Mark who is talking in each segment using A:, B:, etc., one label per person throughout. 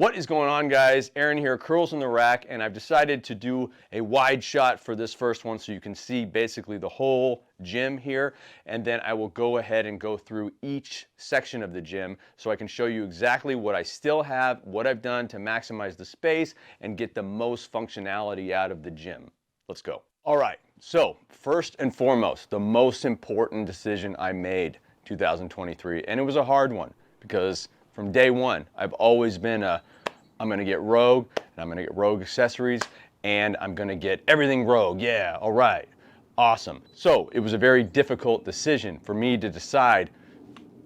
A: What is going on, guys? Aaron here, Curls in the Rack, and I've decided to do a wide shot for this first one so you can see basically the whole gym here, and then I will go ahead and go through each section of the gym so I can show you exactly what I still have, what I've done to maximize the space and get the most functionality out of the gym. Let's go. All right, so first and foremost, the most important decision I made 2023, and it was a hard one because from day one, I've always been I'm gonna get Rogue, and I'm gonna get Rogue accessories, and I'm gonna get everything Rogue. Yeah, all right, awesome. So it was a very difficult decision for me to decide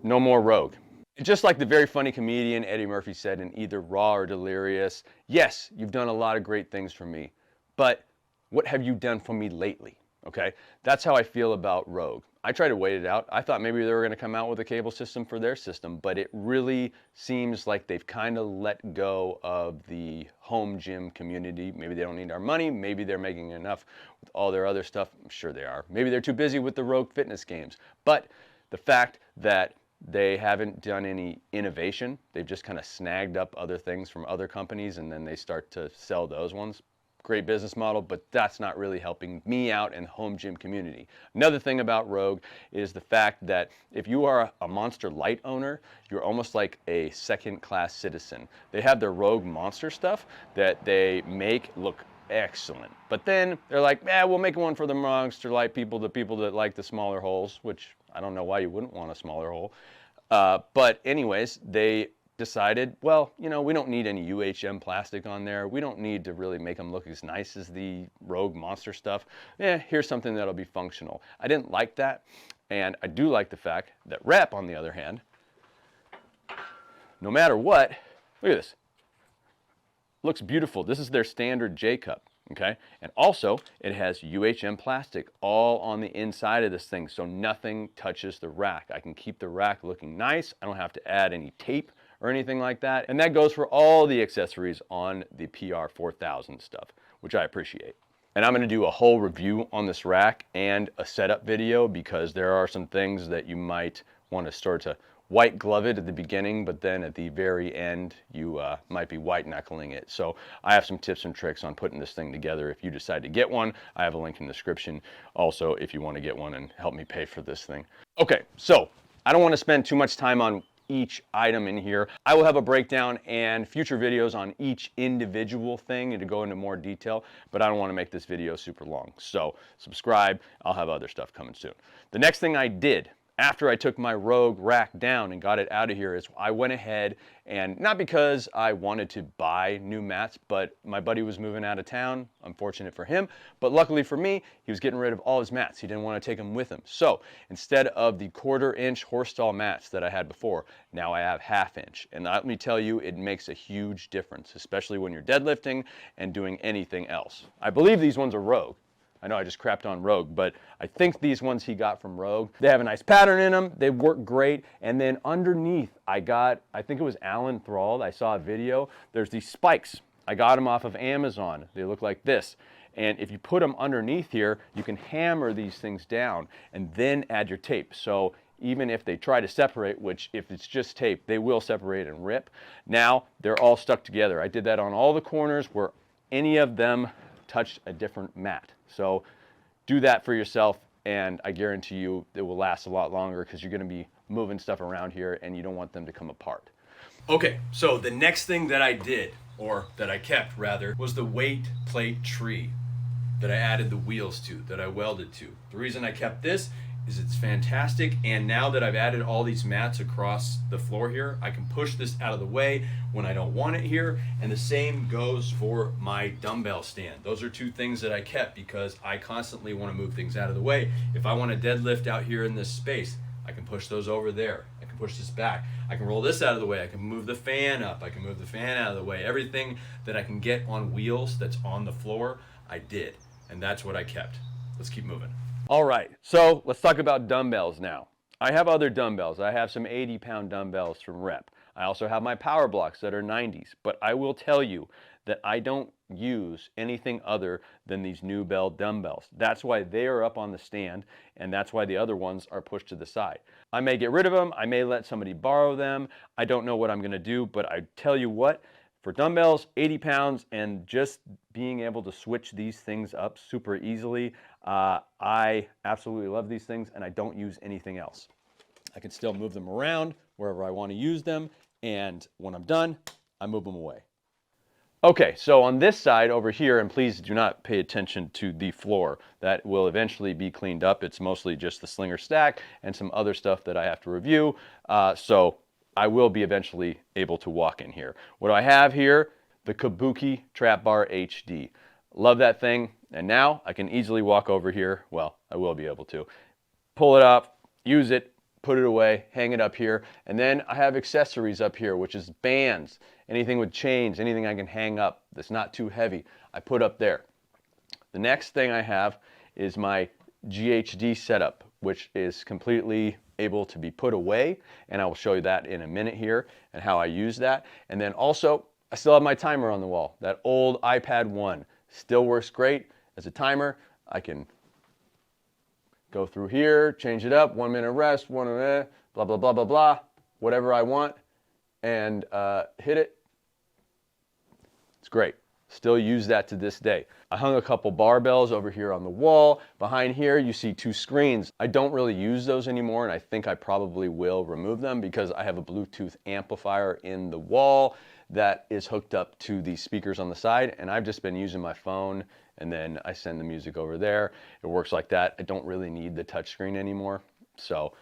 A: no more Rogue. Just like the very funny comedian Eddie Murphy said in either Raw or Delirious, yes, you've done a lot of great things for me, but what have you done for me lately? Okay, that's how I feel about Rogue. I tried to wait it out. I thought maybe they were going to come out with a cable system for their system, but it really seems like they've kind of let go of the home gym community. Maybe they don't need our money. Maybe they're making enough with all their other stuff. I'm sure they are. Maybe they're too busy with the Rogue fitness games. But the fact that they haven't done any innovation, they've just kind of snagged up other things from other companies and then they start to sell those ones. Great business model, but that's not really helping me out in the home gym community. Another thing about Rogue is the fact that if you are a Monster Light owner, you're almost like a second-class citizen. They have their Rogue Monster stuff that they make look excellent, but then they're like, we'll make one for the Monster Light people, the people that like the smaller holes, which I don't know why you wouldn't want a smaller hole. But anyways, they decided, well, you know, we don't need any UHM plastic on there. We don't need to really make them look as nice as the Rogue Monster stuff. Here's something that'll be functional. I didn't like that, and I do like the fact that Rep, on the other hand, no matter what, look at this. Looks beautiful. This is their standard J cup. Okay, and also it has UHM plastic all on the inside of this thing, so nothing touches the rack. I can keep the rack looking nice. I don't have to add any tape or anything like that, and that goes for all the accessories on the PR 4000 stuff, which I appreciate. And I'm going to do a whole review on this rack and a setup video because there are some things that you might want to start to white glove it at the beginning, but then at the very end you might be white knuckling it. So I have some tips and tricks on putting this thing together. If you decide to get one, I have a link in the description also if you want to get one and help me pay for this thing. Okay, so I don't want to spend too much time on each item in here. I will have a breakdown and future videos on each individual thing and to go into more detail, but I don't want to make this video super long. So subscribe, I'll have other stuff coming soon. The next thing I did after I took my Rogue rack down and got it out of here is I went ahead and, not because I wanted to buy new mats, but my buddy was moving out of town, unfortunate for him, but luckily for me, he was getting rid of all his mats. He didn't want to take them with him. So instead of the 1/4 inch horse stall mats that I had before, now I have 1/2 inch. And let me tell you, it makes a huge difference, especially when you're deadlifting and doing anything else. I believe these ones are Rogue. I know I just crapped on Rogue, but I think these ones he got from Rogue. They have a nice pattern in them. They work great. And then underneath, I think it was Alan Thrall. I saw a video. There's these spikes. I got them off of Amazon. They look like this. And if you put them underneath here, you can hammer these things down and then add your tape. So even if they try to separate, which if it's just tape, they will separate and rip. Now they're all stuck together. I did that on all the corners where any of them touched a different mat. So do that for yourself and I guarantee you it will last a lot longer because you're going to be moving stuff around here and you don't want them to come apart. Okay, so the next thing that I did, or that I kept rather, was the weight plate tree that I added the wheels to, that I welded to. The reason I kept this is it's fantastic, and now that I've added all these mats across the floor here, I can push this out of the way when I don't want it here, and the same goes for my dumbbell stand. Those are two things that I kept because I constantly want to move things out of the way. If I want to deadlift out here in this space, I can push those over there. I can push this back. I can roll this out of the way. I can move the fan up. I can move the fan out of the way. Everything that I can get on wheels that's on the floor, I did, and that's what I kept. Let's keep moving. All right, so let's talk about dumbbells now. I have other dumbbells. I have some 80-pound dumbbells from Rep. I also have my power blocks that are 90s, but I will tell you that I don't use anything other than these New Bell dumbbells. That's why they are up on the stand, and that's why the other ones are pushed to the side. I may get rid of them. I may let somebody borrow them. I don't know what I'm going to do, but I tell you what, For dumbbells, 80 pounds, and just being able to switch these things up super easily, I absolutely love these things, and I don't use anything else. I can still move them around wherever I want to use them, and when I'm done, I move them away. Okay, so on this side over here, and please do not pay attention to the floor. That will eventually be cleaned up. It's mostly just the slinger stack and some other stuff that I have to review. So I will be eventually able to walk in here. What do I have here? The Kabuki Trap Bar HD. Love that thing. And now I can easily walk over here. Well, I will be able to. Pull it up, use it, put it away, hang it up here. And then I have accessories up here, which is bands, anything with chains, anything I can hang up that's not too heavy, I put up there. The next thing I have is my GHD setup, which is completely able to be put away. And I will show you that in a minute here and how I use that. And then also, I still have my timer on the wall. That old iPad 1 still works great as a timer. I can go through here, change it up, 1 minute rest, 1 minute, blah, blah, blah, blah, blah, whatever I want, and hit it. It's great. Still use that to this day. I hung a couple barbells over here on the wall. Behind here, you see 2 screens. I don't really use those anymore, and I think I probably will remove them because I have a Bluetooth amplifier in the wall that is hooked up to the speakers on the side, and I've just been using my phone, and then I send the music over there. It works like that. I don't really need the touchscreen anymore, so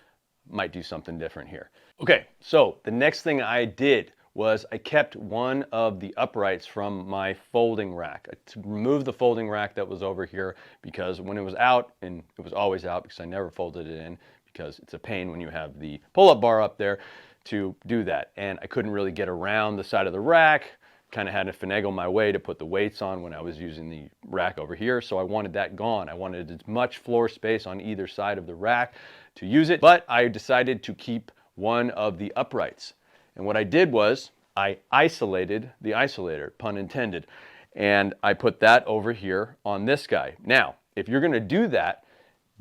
A: might do something different here. Okay, so the next thing I did was I kept one of the uprights from my folding rack. I removed the folding rack that was over here because when it was out, and it was always out because I never folded it in because it's a pain when you have the pull-up bar up there to do that. And I couldn't really get around the side of the rack, kind of had to finagle my way to put the weights on when I was using the rack over here. So I wanted that gone. I wanted as much floor space on either side of the rack to use it, but I decided to keep one of the uprights. And what I did was I isolated the isolator, pun intended, and I put that over here on this guy. Now, if you're gonna do that,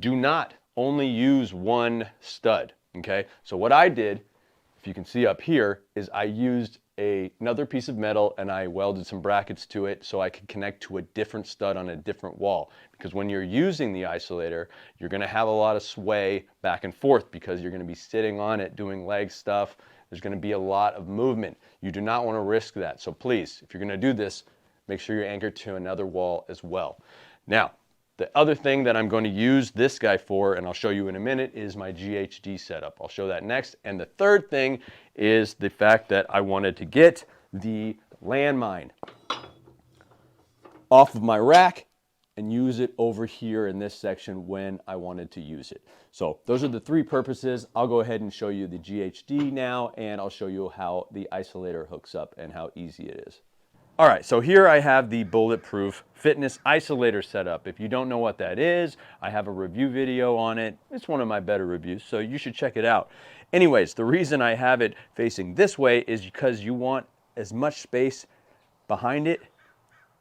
A: do not only use one stud, okay? So what I did, if you can see up here, is I used another piece of metal and I welded some brackets to it so I could connect to a different stud on a different wall. Because when you're using the isolator, you're gonna have a lot of sway back and forth because you're gonna be sitting on it doing leg stuff. There's gonna be a lot of movement. You do not wanna risk that. So please, if you're gonna do this, make sure you're anchored to another wall as well. Now, the other thing that I'm going to use this guy for, and I'll show you in a minute, is my GHD setup. I'll show that next. And the third thing is the fact that I wanted to get the landmine off of my rack and use it over here in this section when I wanted to use it. So those are the 3 purposes. I'll go ahead and show you the GHD now, and I'll show you how the isolator hooks up and how easy it is. All right, so here I have the Bulletproof Fitness Isolator setup. If you don't know what that is, I have a review video on it. It's one of my better reviews, so you should check it out. Anyways, the reason I have it facing this way is because you want as much space behind it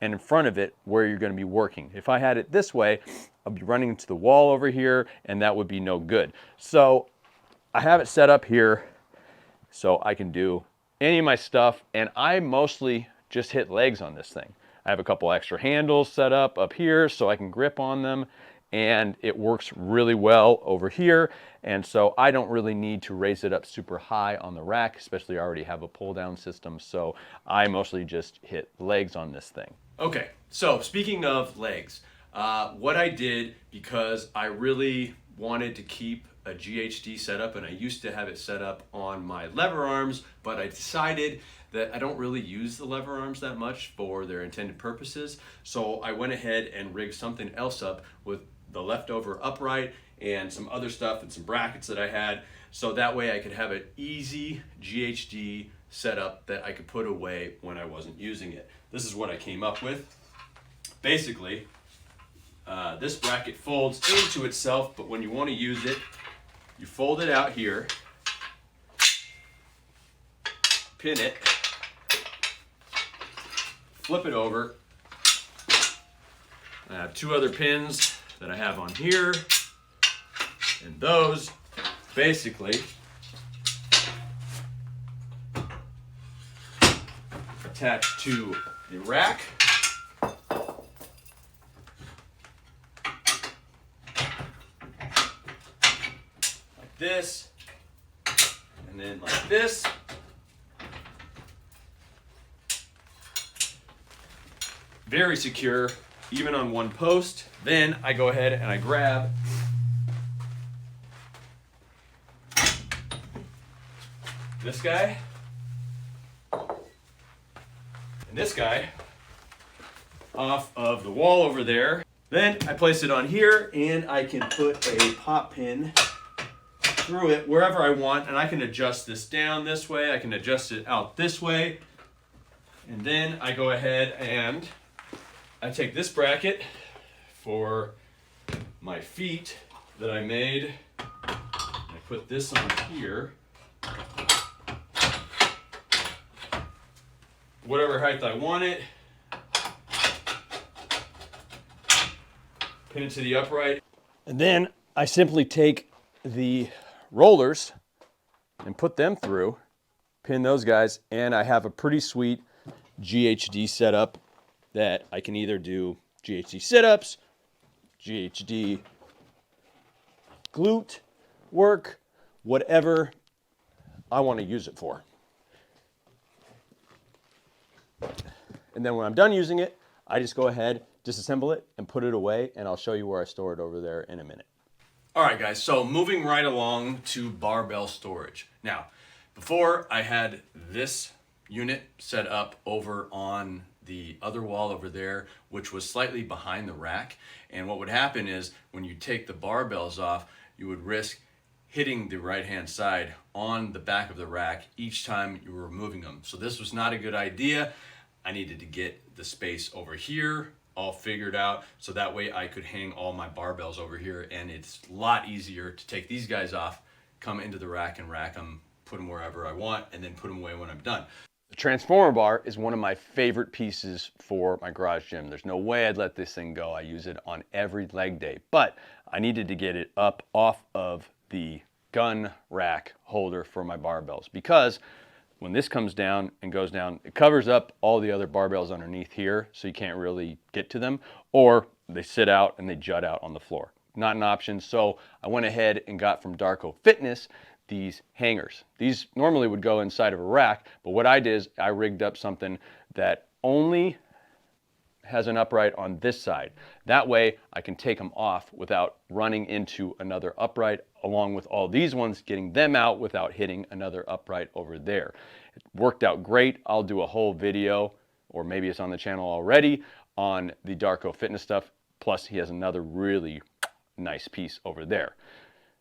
A: and in front of it where you're gonna be working. If I had it this way, I'd be running into the wall over here, and that would be no good. So I have it set up here so I can do any of my stuff, and I mostly just hit legs on this thing. I have a couple extra handles set up here so I can grip on them, and it works really well over here. And so I don't really need to raise it up super high on the rack, especially I already have a pull down system. So I mostly just hit legs on this thing. Okay, so speaking of legs, what I did, because I really wanted to keep a GHD setup, and I used to have it set up on my lever arms, but I decided that I don't really use the lever arms that much for their intended purposes. So I went ahead and rigged something else up with the leftover upright and some other stuff and some brackets that I had. So that way I could have an easy GHD setup that I could put away when I wasn't using it. This is what I came up with. Basically, this bracket folds into itself, but when you want to use it, you fold it out here, pin it, flip it over. I have 2 other pins that I have on here, and those basically attached to the rack. Like this, and then like this. Very secure, even on one post. Then I go ahead and I grab this guy and this guy off of the wall over there. Then I place it on here and I can put a pop pin through it wherever I want, and I can adjust this down this way, I can adjust it out this way, and then I go ahead and I take this bracket for my feet that I made, I put this on here, whatever height I want it, pin it to the upright, and then I simply take the rollers and put them through, pin those guys, and I have a pretty sweet GHD setup that I can either do GHD sit-ups, GHD glute work, whatever I want to use it for. And then when I'm done using it, I just go ahead, disassemble it, and put it away, and I'll show you where I store it over there in a minute. All right, guys, so moving right along to barbell storage. Now, before I had this unit set up over on the other wall over there, which was slightly behind the rack. And what would happen is when you take the barbells off, you would risk hitting the right-hand side on the back of the rack each time you were moving them. So this was not a good idea. I needed to get the space over here all figured out so that way I could hang all my barbells over here, and it's a lot easier to take these guys off, come into the rack and rack them, put them wherever I want, and then put them away when I'm done. The transformer bar is one of my favorite pieces for my garage gym. There's no way I'd let this thing go. I use it on every leg day, but I needed to get it up off of the gun rack holder for my barbells, because when this comes down and goes down, it covers up all the other barbells underneath here, so you can't really get to them, or they sit out and they jut out on the floor. Not an option, so I went ahead and got from Darko Fitness these hangers. These normally would go inside of a rack, but what I did is I rigged up something that only has an upright on this side. That way I can take them off without running into another upright, along with all these ones, getting them out without hitting another upright over there. It worked out great. I'll do a whole video, or maybe it's on the channel already, on the Darko Fitness stuff. Plus he has another really nice piece over there.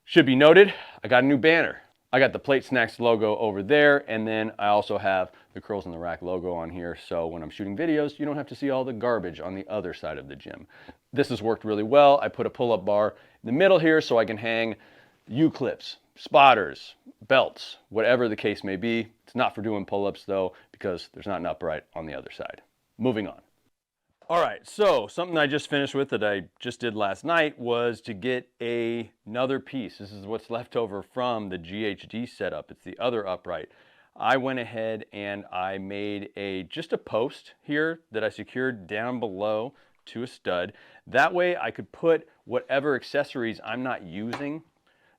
A: Should be noted, I got a new banner. I got the Plate Snacks logo over there, and then I also have the Curls in the Rack logo on here, so when I'm shooting videos, you don't have to see all the garbage on the other side of the gym. This has worked really well. I put a pull-up bar in the middle here so I can hang U-clips, spotters, belts, whatever the case may be. It's not for doing pull-ups though, because there's not an upright on the other side. Moving on. All right, so something I just finished with that I just did last night was to get another piece. This is what's left over from the GHD setup. It's the other upright. I went ahead and I made just a post here that I secured down below to a stud. That way I could put whatever accessories I'm not using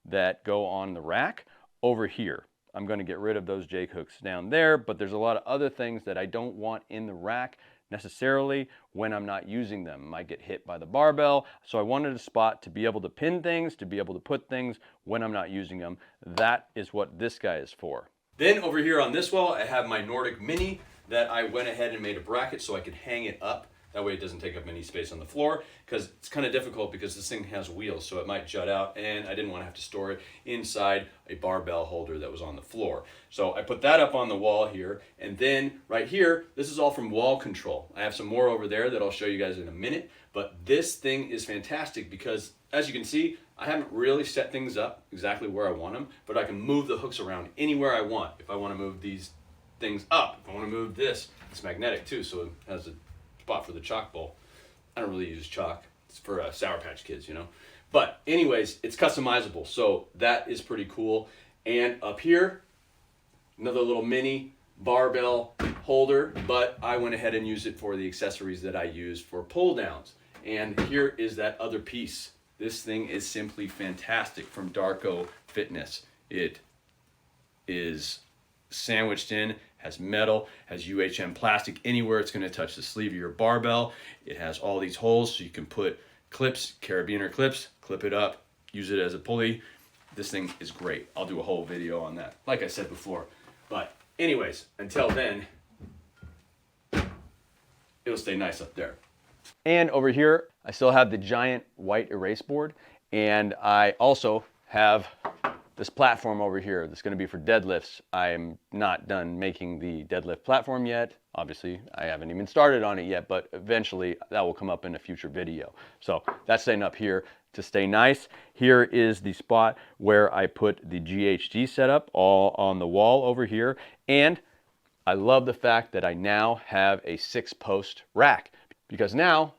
A: that go on the rack over here. I'm going to get rid of those Jake hooks down there, but there's a lot of other things that I don't want in the rack necessarily when I'm not using them. I might get hit by the barbell, so I wanted a spot to be able to pin things, to be able to put things when I'm not using them. That is what this guy is for. Then over here on this wall, I have my Nordic Mini that I went ahead and made a bracket so I could hang it up. That way it doesn't take up any space on the floor, because it's kind of difficult because this thing has wheels, so it might jut out, and I didn't want to have to store it inside a barbell holder that was on the floor. So I put that up on the wall here, and then right here, this is all from Wall Control. I have some more over there that I'll show you guys in a minute, but this thing is fantastic because, as you can see, I haven't really set things up exactly where I want them, but I can move the hooks around anywhere I want. If I want to move these things up, if I want to move this, it's magnetic too, so it has a spot for the chalk bowl. I don't really use chalk. It's for Sour Patch Kids, you know. But anyways, it's customizable, so that is pretty cool. And up here, another little mini barbell holder, but I went ahead and used it for the accessories that I use for pull downs. And here is that other piece. This thing is simply fantastic from Darko Fitness. It is sandwiched in, has metal, has UHM plastic anywhere it's going to touch the sleeve of your barbell. It has all these holes so you can put clips, carabiner clips, clip it up, use it as a pulley. This thing is great. I'll do a whole video on that, like I said before. But anyways, until then, it'll stay nice up there. And over here, I still have the giant white erase board, and I also have this platform over here that's going to be for deadlifts. I'm not done making the deadlift platform yet. Obviously, I haven't even started on it yet, but eventually that will come up in a future video. So that's staying up here to stay nice. Here is the spot where I put the GHD setup all on the wall over here. And I love the fact that I now have a 6-post rack, because now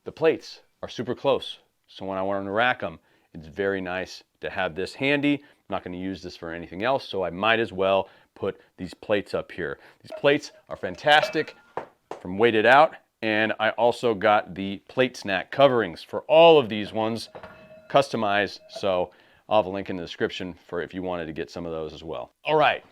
A: the plates are super close. So when I want to rack them, it's very nice to have this handy. I'm not going to use this for anything else, so I might as well put these plates up here. These plates are fantastic from Weighted Out, and I also got the plate snack coverings for all of these ones customized, so I'll have a link in the description for if you wanted to get some of those as well. All right,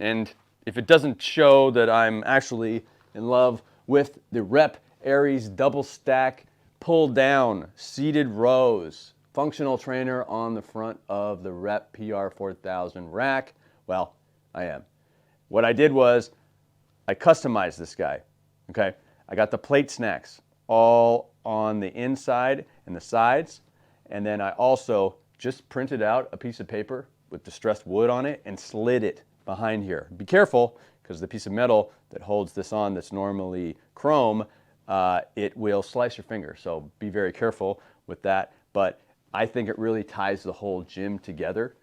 A: and if it doesn't show that I'm actually in love with the Rep Aries double stack pull down seated rows functional trainer on the front of the Rep PR 4000 rack, well, I am. What I did was I customized this guy, okay? I got the plate snacks all on the inside and the sides, and then I also just printed out a piece of paper with distressed wood on it and slid it behind here. Be careful, because the piece of metal that holds this on that's normally chrome, it will slice your finger, so be very careful with that. But I think it really ties the whole gym together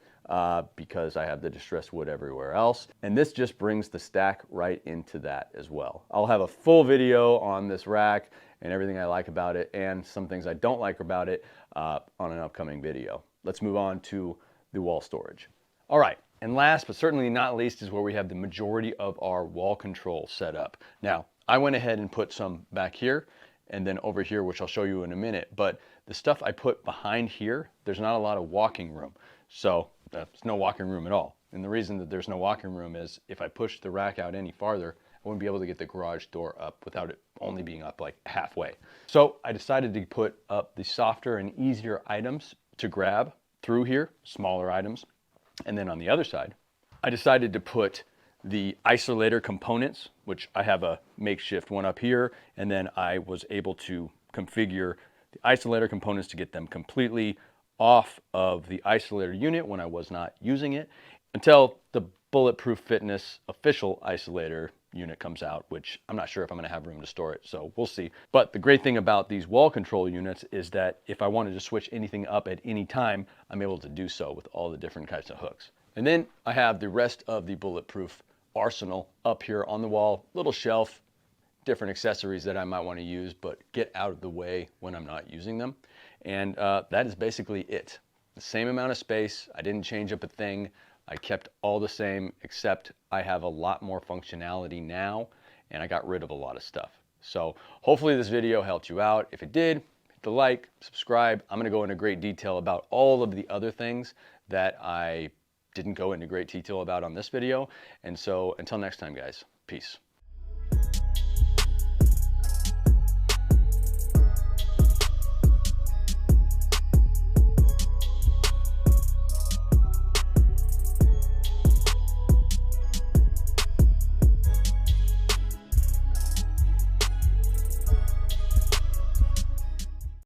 A: because I have the distressed wood everywhere else. And this just brings the stack right into that as well. I'll have a full video on this rack and everything I like about it and some things I don't like about it on an upcoming video. Let's move on to the wall storage. All right, and last but certainly not least is where we have the majority of our wall control set up. Now, I went ahead and put some back here and then over here, which I'll show you in a minute, but the stuff I put behind here, there's not a lot of walking room. So there's no walking room at all. And the reason that there's no walking room is if I push the rack out any farther, I wouldn't be able to get the garage door up without it only being up like halfway. So I decided to put up the softer and easier items to grab through here, smaller items. And then on the other side, I decided to put the Isolator components, which I have a makeshift one up here, and then I was able to configure the Isolator components to get them completely off of the Isolator unit when I was not using it until the Bulletproof Fitness official Isolator unit comes out, which I'm not sure if I'm going to have room to store it, so we'll see. But the great thing about these wall control units is that if I wanted to switch anything up at any time, I'm able to do so with all the different types of hooks. And then I have the rest of the Bulletproof arsenal up here on the wall, little shelf, different accessories that I might want to use, but get out of the way when I'm not using them. And that is basically it. The same amount of space. I didn't change up a thing. I kept all the same, except I have a lot more functionality now, and I got rid of a lot of stuff. So hopefully this video helped you out. If it did, hit the like, subscribe. I'm going to go into great detail about all of the other things that I didn't go into great detail about on this video. And so until next time, guys, peace.